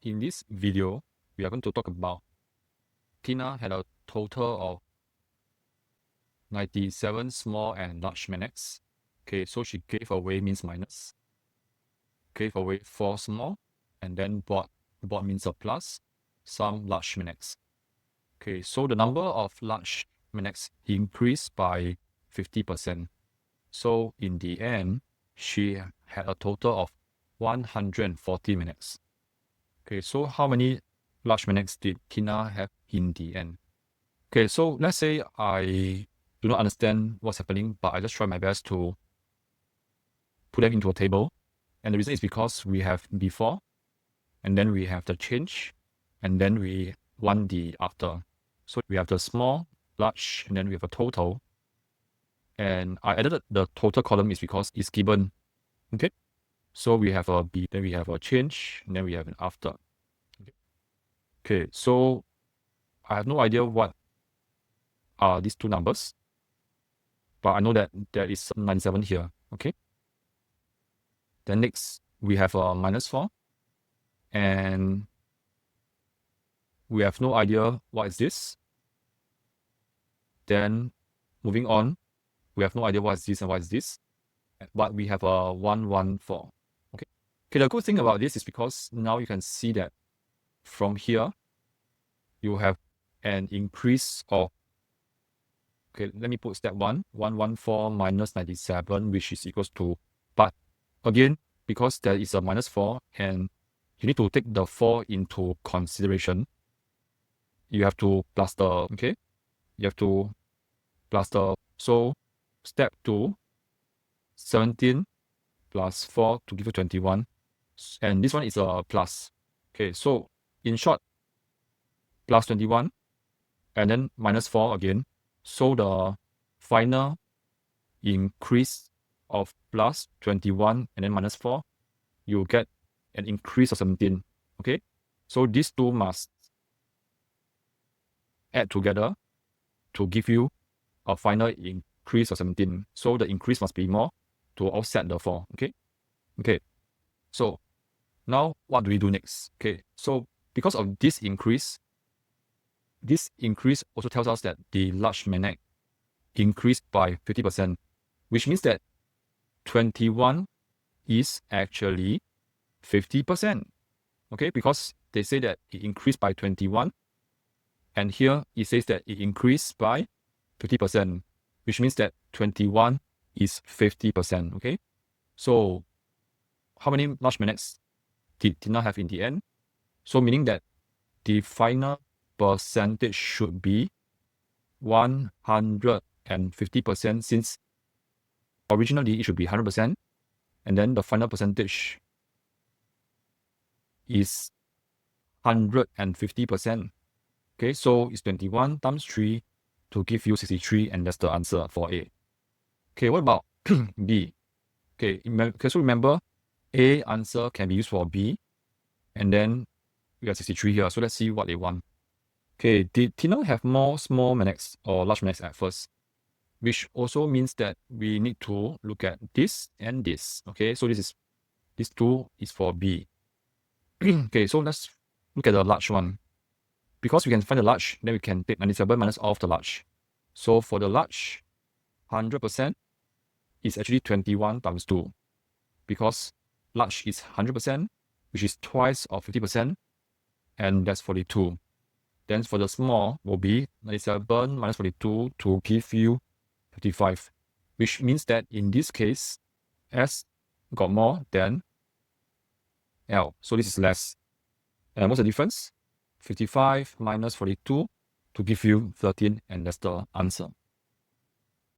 in this video, we are going to talk about Tina had a total of 97 small and large manex. Okay, so she gave away means minus, gave away 4 small, and then bought means a plus, some large manex. Okay, so the number of large manex increased by 50%. So in the end, she had a total of 140 manex. Okay, so how many large manex did Tina have in the end? Okay, so let's say I do not understand what's happening, but I just try my best to put them into a table. And the reason is because we have before, and then we have the change, and then we want the after. So we have the small, large, and then we have a total. And I added the total column is because it's given. Okay, so we have a B, then we have a change, and then we have an after. Okay, so I have no idea what are these two numbers, but I know that there is 97 here. Okay, then next we have a minus 4, and we have no idea what is this. Then moving on, we have no idea what is this and what is this, but we have a 114. Okay, the good thing about this is because now you can see that from here you have an increase of, okay, let me put step 1, 114 minus 97, which is equals to, but again, because there is a minus 4 and you need to take the 4 into consideration, you have to plus the, okay, you have to plus the, so step 2, 17 plus 4 to give you 21, and this one is a plus. Okay, so in short, plus 21 and then minus 4 again, so the final increase of plus 21 and then minus 4, you get an increase of 17. Okay, so these two must add together to give you a final increase of 17. So the increase must be more to offset the 4. Okay, so now what do we do next? Okay, so because of this increase also tells us that the large manex increased by 50%, which means that 21 is actually 50%. Okay, because they say that it increased by 21, and here it says that it increased by 50%, which means that 21 is 50%. Okay, so how many large manex did Tina have in the end? So meaning that the final percentage should be 150%, since originally it should be 100%, and then the final percentage is 150%. Okay, so it's 21 times 3 to give you 63, and that's the answer for A. Okay, what about B? Okay, so remember, A answer can be used for B, and then we got 63 here. So let's see what they want. Okay, did Tina have more small manex or large manex at first? Which also means that we need to look at this and this. Okay, so this 2 is for B. Okay, so let's look at the large one. Because we can find the large, then we can take 97 minus off the large. So for the large, 100% is actually 21 times 2. Because large is 100%, which is twice of 50%, and that's 42. Then for the small will be 97 minus 42 to give you 55, which means that in this case, S got more than L. So this is less. And what's the difference? 55 minus 42 to give you 13, and that's the answer.